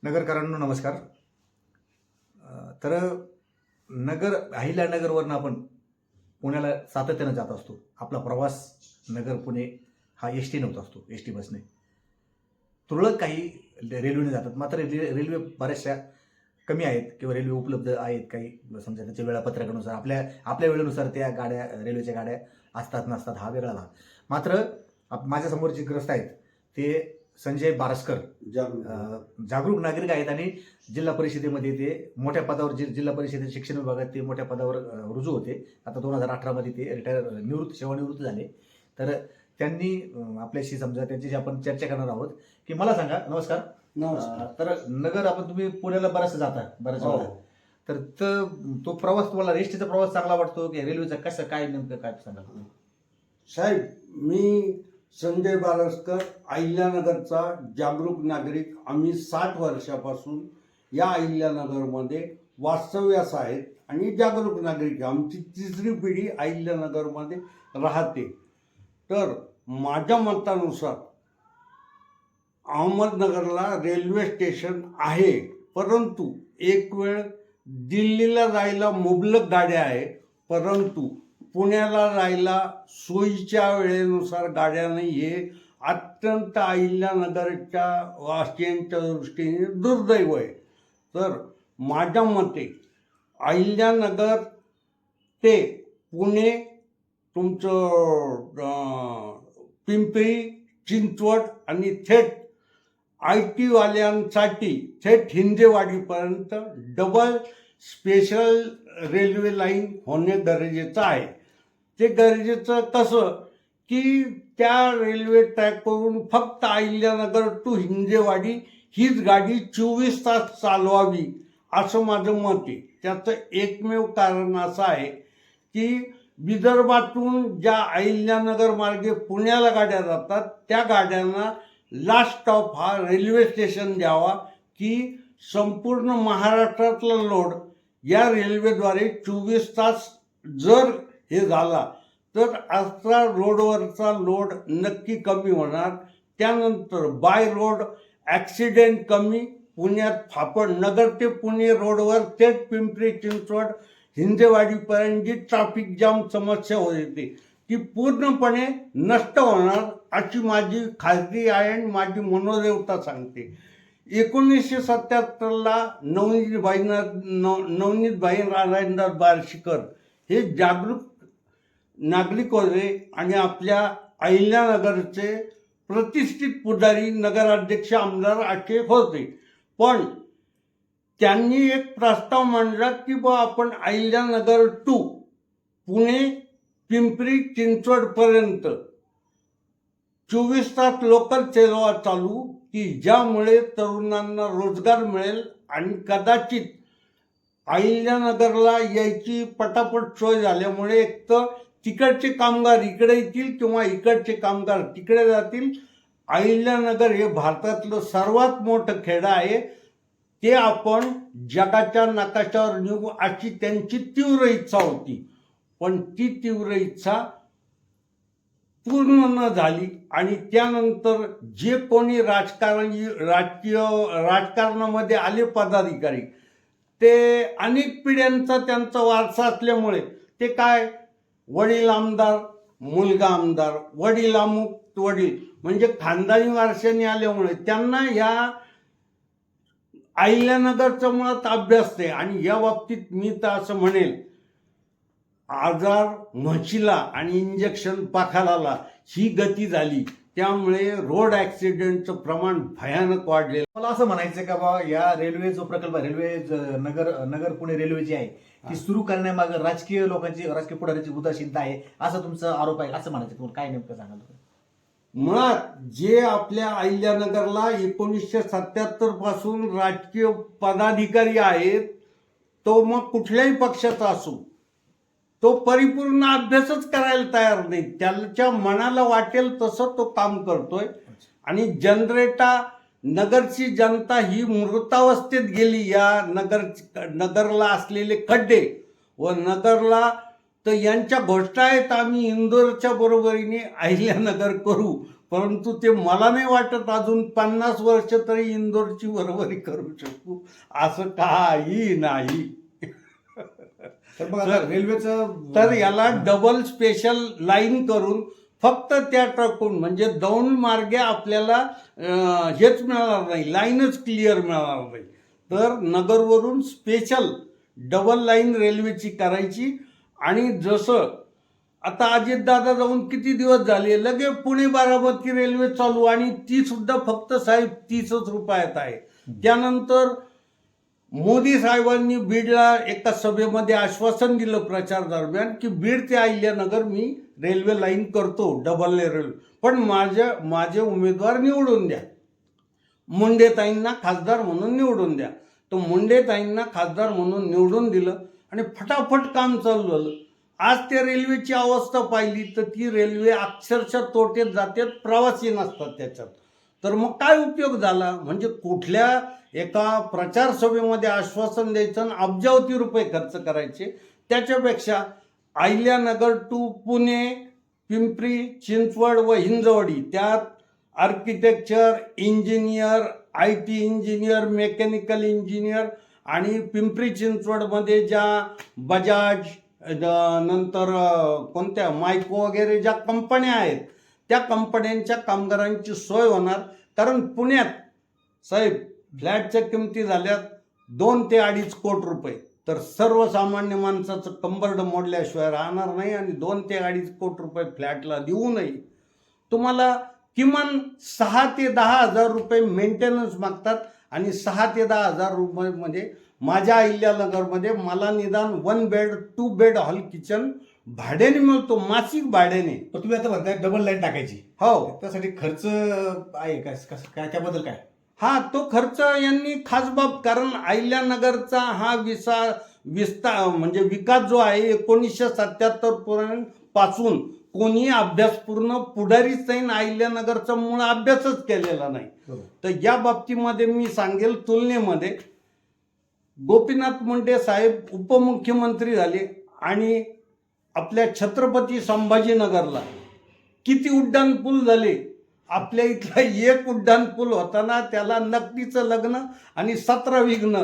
नगरकरांनो नमस्कार. तर अहिल्यानगरवरनं आपण पुण्याला सातत्यानं जात असतो. आपला प्रवास नगर पुणे हा एस टीनं होत असतो, एस टी बसने. तुरळक काही रेल्वेने जातात, मात्र रेल्वे बऱ्याचशा कमी आहेत किंवा रेल्वे उपलब्ध आहेत. काही समजा त्याच्या वेळापत्रकानुसार आपल्या वेळेनुसार त्या गाड्या, रेल्वेच्या गाड्या असतात नसतात हा वेगळा भाग. मात्र माझ्यासमोर जे ग्रस्त आहेत ते संजय बारसकर जागरूक नागरिक आहेत आणि जिल्हा परिषदेमध्ये ते मोठ्या पदावर, जिल्हा परिषदेच्या शिक्षण विभागात ते मोठ्या पदावर रुजू होते. आता 2018 मध्ये ते सेवानिवृत्त झाले. तर त्यांनी आपल्याशी समजा त्यांच्याशी आपण चर्चा करणार आहोत की मला सांगा. नमस्कार. तर तुम्ही पुण्याला बराचसा जाता बऱ्याच वेळा, तर तो प्रवास तुम्हाला एसटीचा प्रवास चांगला वाटतो की रेल्वेचा, कसं काय नेमकं काय सांगा तुम्ही? साहेब, मी संजय बारसकर, अहिल्यानगरचा जागरूक नागरिक. आम्ही 60 वर्षापासून या अहिल्यानगरमध्ये वास्तव्यास आहेत आणि जागरूक नागरिक. आमची तिसरी पिढी अहिल्यानगरमध्ये राहते. तर माझ्या मतानुसार अहमदनगरला रेल्वे स्टेशन आहे, परंतु एक वेळ दिल्लीला जायला मुबलक गाड्या आहेत, परंतु पुण्याला जायला सोयीच्या वेळेनुसार गाड्या नाही. हे अत्यंत अहिल्यानगरच्या वासियांच्या दृष्टीने दुर्दैव आहे. तर माझ्या मते अहिल्यानगर ते पुणे, तुमचं पिंपरी चिंचवड आणि थेट IT वाल्यांसाठी थेट हिंजेवाडीपर्यंत डबल स्पेशल रेल्वे लाईन होणे गरजेचं आहे. ते गरजेचं कसं की त्या रेल्वे ट्रॅकवरून फक्त अहिल्यानगर टू हिंजेवाडी हीच गाडी 24 तास चालवावी असं माझं मत आहे. त्याचं एकमेव कारण असं आहे की विदर्भातून ज्या अहिल्यानगर मार्गे पुण्याला गाड्या जातात त्या गाड्यांना लास्ट स्टॉप हा रेल्वे स्टेशन द्यावा, की संपूर्ण महाराष्ट्रातला लोड या रेल्वेद्वारे 24 तास जर हे झाला तर असा रोडवरचा लोड नक्की कमी होणार. त्यानंतर बाय रोड ॲक्सिडेंट कमी. पुण्यात फापड नगर ते पुणे रोडवर थेट पिंपरी चिंचवड हिंजेवाडीपर्यंत जी ट्रॅफिक जाम समस्या होते ती पूर्णपणे नष्ट होणार अशी माझी खात्री आहे आणि माझी मनोदेवता सांगते. 1977ला नवनीतबाई नारायणदास बारशीकर हे जागरूक नागरिक होते आणि आपल्या अहिल्यानगरचे प्रतिष्ठित पुढारी, नगराध्यक्ष, आमदार असे होते. पण त्यांनी एक प्रस्ताव मांडला की आपण अहिल्यानगर टू पुणे पिंपरी चिंचवडपर्यंत 24 तास लोकल सेवा चालू, की ज्यामुळे तरुणांना रोजगार मिळेल आणि कदाचित अहिल्यानगरला यायची पटापट सोय झाल्यामुळे एक तर तिकडचे कामगार इकडे येतील किंवा इकडचे कामगार तिकडे जातील. अहिल्यानगर हे भारतातलं सर्वात मोठं खेडं आहे. ते आपण जगाच्या नकाशावर निघू अशी त्यांची तीव्र इच्छा होती. पण ती तीव्र इच्छा पूर्ण न झाली आणि त्यानंतर जे कोणी राजकारणामध्ये आले पदाधिकारी, ते अनेक पिढ्यांचा त्यांचा वारसा असल्यामुळे ते काय, वडील आमदार मुलगा आमदार, वडील अमुक वडील, म्हणजे खानदानी वारशाने आल्यामुळे त्यांना ह्या अहिल्यानगरचा मुळात अभ्यास नाही. आणि या बाबतीत मी तर असं म्हणेल, आजार म्हशीला आणि इंजेक्शन पाखालाला ही गती झाली. त्यामुळे रोड ॲक्सिडेंटचं प्रमाण भयानक वाढलेलं. मला असं म्हणायचं का बाबा, या रेल्वे जो प्रकल्प, रेल्वे नगर पुणे रेल्वे जी आहे ती सुरू करण्यामागे राजकीय पुढाऱ्याची उदासीनता आहे असा तुमचा आरोप आहे, असं म्हणायचं. तुम्हाला काय नेमकं सांगाल? मुळात जे आपल्या अहिल्यानगरला 1977 पासून राजकीय पदाधिकारी आहेत, तो मग कुठल्याही पक्षाचा असो, तो परिपूर्ण अभ्यासच करायला तयार नाही. त्याच्या मनाला वाटेल तसं तो काम करतोय. आणि नगरची जनता ही मृतावस्थेत गेली. या नगरला असलेले खड्डे व नगरला तर यांच्या गोष्ट आहेत. आम्ही इंदोरच्या बरोबरीने अहिल्यानगर करू, परंतु ते मला नाही वाटत अजून 50 वर्ष तरी इंदोरची बरोबरी करू शकू, असं काही नाही. तर मग आता रेल्वेचं तर याला डबल स्पेशल लाईन करून फक्त त्या ट्रकून म्हणजे दौंड मार्गे आपल्याला हेच मिळणार नाही, लाईनच क्लिअर मिळणार नाही. तर नगरवरून स्पेशल डबल लाईन रेल्वेची करायची. आणि जसं आता अजितदादा जाऊन किती दिवस झाले, लगे पुणे बारामती रेल्वे चालू, आणि ती सुद्धा फक्त साहेब 30च रुपयात आहे. त्यानंतर मोदी साहेबांनी बीडला एका सभेमध्ये आश्वासन दिलं प्रचार दरम्यान की बीड ते अहिल्यानगर मी रेल्वे लाईन करतो, डबल रेल्वे, पण माझे उमेदवार निवडून द्या, मुंडेताईंना खासदार म्हणून निवडून द्या. तर मुंडेताईंना खासदार म्हणून निवडून दिलं आणि फटाफट काम चालू झालं. आज त्या रेल्वेची अवस्था पाहिली तर ती रेल्वे अक्षरशः तोट्यात जाते, प्रवासी नसतात त्याच्यात. तर मग काय उपयोग झाला? म्हणजे कुठल्या एका प्रचार सभेमध्ये आश्वासन द्यायचं आणि अब्जावधी रुपये खर्च करायचे, त्याच्यापेक्षा अहिल्यानगर टू पुणे, पिंपरी चिंचवड व हिंजवडी, त्यात architecture engineer, IT engineer, mechanical engineer, आणि पिंपरी चिंचवडमध्ये ज्या बजाज, नंतर कोणत्या मायको वगैरे ज्या कंपन्या आहेत, त्या कंपन्यांच्या कामगारांची सोय होणार. कारण पुण्यात साहेब फ्लॅटच्या किमती झाल्यात 2 ते 2.5 कोटी रुपये. तर सर्वसामान्य माणसाचं कंबरड मोडल्याशिवाय राहणार नाही, आणि 2 ते 2.5 कोटी रुपये फ्लॅटला देऊ नये. तुम्हाला किमान 6 ते 10 हजार रुपये मेंटेनन्स मागतात, आणि 6 ते 10 हजार रुपये माझ्या अहिल्यानगरमध्ये मला निदान 1 बेड 2 बेड हॉल किचन भाड्याने मिळतो, मासिक भाड्याने. पण तुम्ही आता म्हणताय डबल लाईन टाकायची, हो, त्यासाठी खर्च आहे काय, कसं काय, त्याबद्दल काय? हा तो खर्च यांनी खास बाब, कारण अहिल्यानगरचा हा विस्तार म्हणजे विकास जो आहे 1977 पासून कोणी अभ्यासपूर्ण पुढारीच नाही, अहिल्यानगरचा मूळ अभ्यासच केलेला नाही. तर या बाबतीमध्ये मी सांगेल, तुलनेमध्ये गोपीनाथ मुंडे साहेब उपमुख्यमंत्री झाले आणि आपल्या छत्रपती संभाजीनगरला किती उड्डाण पूल झाले. आपल्या इथला एक उड्डाण पूल होताना त्याला नकटीचं लग्न आणि 17 विघ्न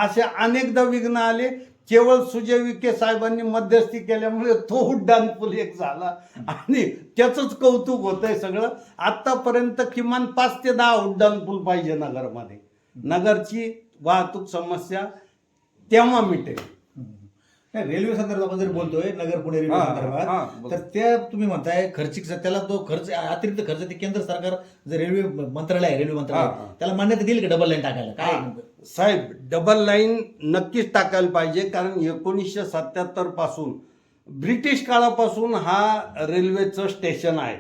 असे अनेकदा विघ्न आले. केवळ सुजय विखे साहेबांनी मध्यस्थी केल्यामुळे तो उड्डाण पूल एक झाला, आणि त्याचंच कौतुक होतंय सगळं. आतापर्यंत किमान 5 ते 10 उड्डाण पूल पाहिजे नगरमध्ये. नगरची वाहतूक समस्या तेव्हा मिटेल. रेल्वे संदर्भात आपण जर बोलतोय, नगर पुणे रेल्वे संदर्भात, तर त्या तुम्ही म्हणताय खर्चिक, त्याला तो खर्च, अतिरिक्त खर्च ते केंद्र सरकार जे रेल्वे मंत्रालय आहे, रेल्वे मंत्रालय, त्याला मान्यता दिली का डबल लाईन टाकायला? काय साहेब, डबल लाईन नक्कीच टाकायला पाहिजे, कारण 1977 पासून ब्रिटिश काळापासून हा रेल्वेचं स्टेशन आहे.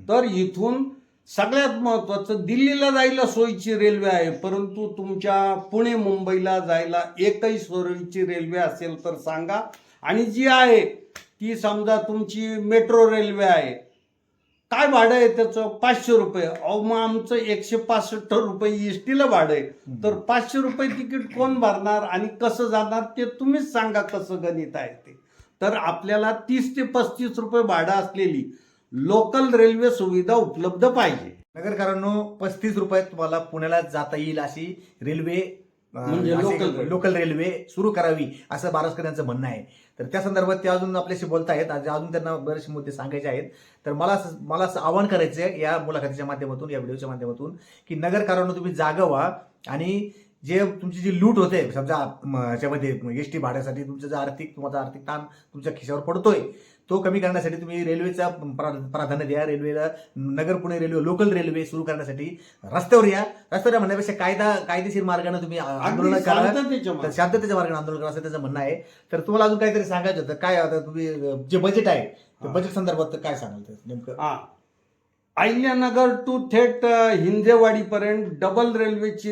तर इथून सगळ्यात महत्वाचं दिल्लीला जायला सोयीची रेल्वे आहे, परंतु तुमच्या पुणे मुंबईला जायला एकही सोयीची रेल्वे असेल तर सांगा. आणि जी आहे ती समजा तुमची मेट्रो रेल्वे आहे, काय भाडं आहे त्याचं? 500 रुपये. अहो मग आमचं 165 रुपये एसटीला भाडं आहे, तर 500 रुपये तिकीट कोण भरणार आणि कसं जाणार ते तुम्हीच सांगा, कसं गणित आहे ते. तर आपल्याला 30 ते 35 रुपये भाडं असलेली लोकल रेल्वे सुविधा उपलब्ध पाहिजे. नगरकरांनो, 35 रुपयात तुम्हाला पुण्याला जाता येईल अशी रेल्वे, म्हणजे लोकल रेल्वे सुरू करावी असं बारसकर यांचं म्हणणं आहे. तर त्या संदर्भात ते अजून आपल्याशी बोलतायत, अजून त्यांना बरेचसे मुद्दे सांगायचे आहेत. तर मला असं आवाहन करायचं आहे या मुलाखतीच्या माध्यमातून, या व्हिडिओच्या माध्यमातून, की नगरकरांनो तुम्ही जागा व्हा, आणि जे तुमची जी लूट होते समजा ह्याच्यामध्ये एसटी भाड्यासाठी तुमचं जे तुमचा आर्थिक ताण तुमच्या खिशावर पडतोय, तो कमी करण्यासाठी तुम्ही रेल्वेचा प्राधान्य द्या. रेल्वेला Nagar Pune railway, local railway सुरू करण्यासाठी रस्त्यावर या. रस्त्यावर म्हणण्यापेक्षा कायदेशीर मार्गाने तुम्ही आंदोलन करा, शांततेच्या मार्गाने आंदोलन करा, असं त्याचं म्हणणं आहे. तर तुम्हाला अजून काहीतरी सांगायचं होतं काय? आता तुम्ही जे बजेट आहे त्या बजेट संदर्भात काय सांगाल नेमकं? अहिल्यानगर टू थेट हिंजेवाडीपर्यंत डबल रेल्वेची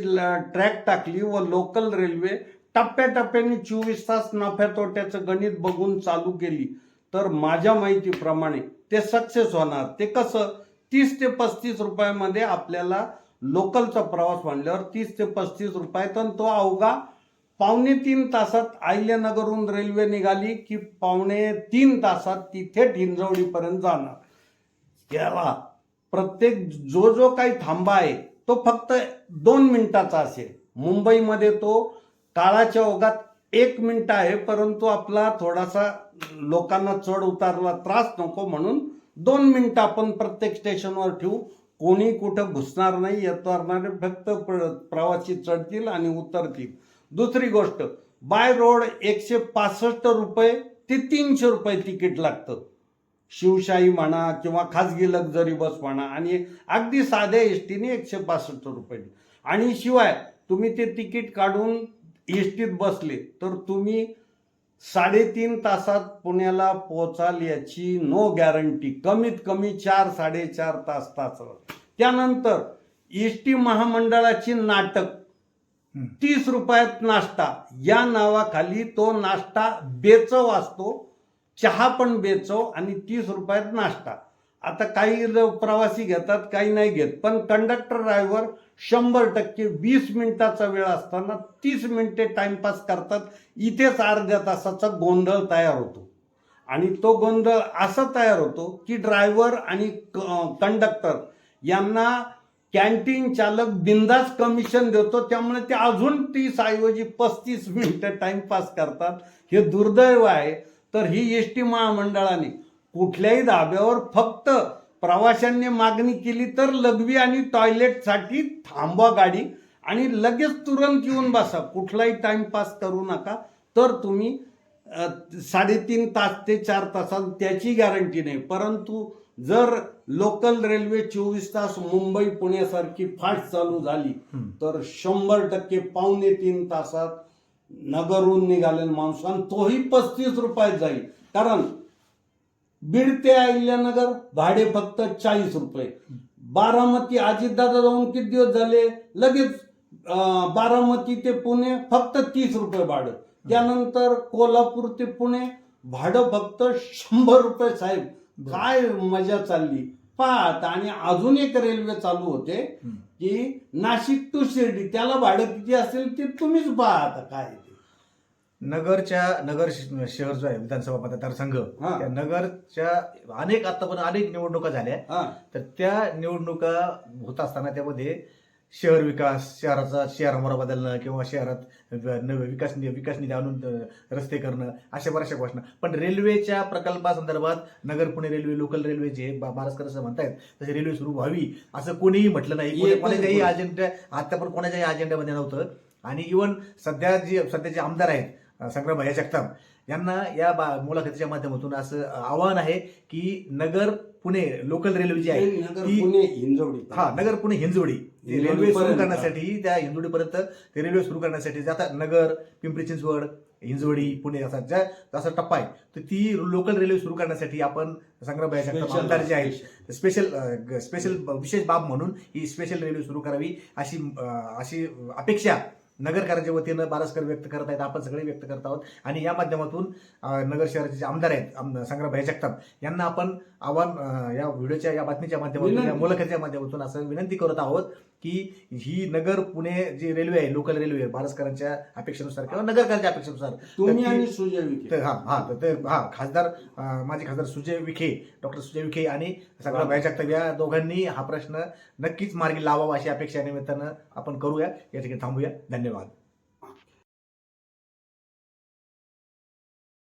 ट्रॅक टाकली व लोकल रेल्वे टप्प्याटप्प्याने 24 तास नफ्या तोट्याचं गणित बघून चालू केली, तर माझ्या माहितीप्रमाणे ते सक्सेस होणार. ते कसं? 30 ते 35 रुपयामध्ये आपल्याला लोकलचा प्रवास म्हणल्यावर 30 ते 35 रुपयात, आणि तो अवघा 2.25 तासात अहिल्यानगरहून रेल्वे निघाली की 2.25 तासात ती थेट हिंजवडीपर्यंत जाणार. याला प्रत्येक जो काही थांबा आहे तो फक्त 2 मिनिटाचा असेल. मुंबईमध्ये तो काळाच्या ओघात 1 मिनिट आहे, परंतु आपला थोडासा लोकांना चढ उतारला त्रास नको म्हणून 2 मिनिटं आपण प्रत्येक स्टेशनवर ठेवू. कोणी कुठं घुसणार नाही, येणार नाही, फक्त प्रवासी चढतील आणि उतरतील. दुसरी गोष्ट, बाय रोड 165 रुपये ते 300 रुपये तिकीट लागतं. शिवशाही म्हणा किंवा खाजगी लक्झरी बस म्हणा, आणि अगदी साध्या एसटीने 165 रुपये. आणि शिवाय तुम्ही ते तिकीट काढून एसटीत बसले तर तुम्ही 3.5 तासात पुण्याला पोहोचाल याची नो गॅरंटी. कमीत कमी 4-4.5 तास. त्यानंतर एसटी महामंडळाची नाटक 30 रुपयात नाश्ता या नावाखाली तो नाश्ता बेचव असतो. चहा पण बेचव आणि 30 रुपयात नाश्ता. आता काही प्रवासी घेतात, काही नाही घेत, पण कंडक्टर ड्रायव्हर 100% 20 मिनिटाचा वेळ असताना 30 मिनिटे टाइमपास करतात. इथेच अर्ध्या तासाचा गोंधळ तयार होतो. आणि तो गोंधळ असा तयार होतो की ड्रायव्हर आणि कंडक्टर यांना कॅन्टीन चालक बिंदास कमिशन देतो, त्यामुळे ते अजून 30 ऐवजी 35 मिनिटं टाइमपास करतात. हे दुर्दैव आहे. तर ही एसटी महामंडळाने कुठल्याही धाब्यावर फक्त प्रवाशांनी मागणी केली तर लघवी आणि टॉयलेटसाठी थांबवा गाडी आणि लगेच तुरंत येऊन बसा, कुठलाही टाइमपास करू नका. तर तुम्ही 3.5 तास ते 4 तासात त्याची गॅरंटी नाही. परंतु जर लोकल रेल्वे 24 तास मुंबई पुण्यासारखी फास्ट चालू झाली तर 100% 2.25 तासात नगरहून निघालेला माणूस, आणि तोही 35 रुपयात जाईल. कारण बीड ते अहिल्यानगर भाडे फक्त 40 रुपये. बारामती अजितदादा जाऊन किती दिवस झाले, लगेच बारामती ते पुणे फक्त 30 रुपये भाडं. त्यानंतर कोल्हापूर ते पुणे भाडं फक्त 100 रुपये. साहेब काय मजा चालली पाहत. आणि अजून एक रेल्वे चालू होते की नाशिक टू शिर्डी, त्याला भाडं किती असेल ते तुम्हीच पहा. आता काय नगर शहर जो आहे विधानसभा मतदारसंघ, त्या नगरच्या आतापर्यंत अनेक निवडणुका झाल्या. तर त्या निवडणुका होत असताना त्यामध्ये शहर विकास, शहरामोरा बदलणं किंवा शहरात विकास निधी आणून रस्ते करणं, अशा बऱ्याचशा घोषणा. पण रेल्वेच्या प्रकल्पासंदर्भात Nagar Pune railway, local railway जे बारसकर असं म्हणतायत तशी रेल्वे सुरू व्हावी असं कोणीही म्हटलं नाही. कोणाच्याही अजेंडा आतापर्यंत कोणाच्याही अजेंड्यामध्ये नव्हतं. आणि इव्हन सध्याचे आमदार आहेत संग्राम भैया जगताप यांना या मुलाखतीच्या माध्यमातून असं आवाहन आहे की नगर पुणे लोकल रेल्वे जी आहे ती नगर पुणे हिंजवडी रेल्वे सुरू करण्यासाठी, त्या हिंजवडीपर्यंत ते रेल्वे सुरू करण्यासाठी जाता नगर, पिंपरी चिंचवड, हिंजवडी, पुणे असा टप्पा आहे. तर ती लोकल रेल्वे सुरू करण्यासाठी आपण संग्राम भैया जगताप आमदार जे आहेत स्पेशल विशेष बाब म्हणून ही स्पेशल रेल्वे सुरू करावी अशी अपेक्षा नगरकरांच्या वतीनं बारसकर व्यक्त करत आहेत, आपण सगळे व्यक्त करत आहोत. आणि या माध्यमातून नगर शहराचे जे आमदार आहेत संग्राम भैया जगताप यांना आपण आव्हान या व्हिडिओच्या, या बातमीच्या माध्यमातून, या मुलाखतीच्या माध्यमातून असं विनंती करत आहोत की ही नगर पुणे जी रेल्वे आहे, लोकल रेल्वे बारसकरांच्या अपेक्षेनुसार किंवा नगरकरांच्या अपेक्षेनुसार तुम्ही आणि सुजय विखे खासदार माजी खासदार सुजय विखे, डॉक्टर सुजय विखे आणि संग्राम भैया जगताप या दोघांनी हा प्रश्न नक्कीच मार्गी लावावा अशी अपेक्षा निमित्तानं आपण करूया. या ठिकाणी थांबूया. धन्यवाद.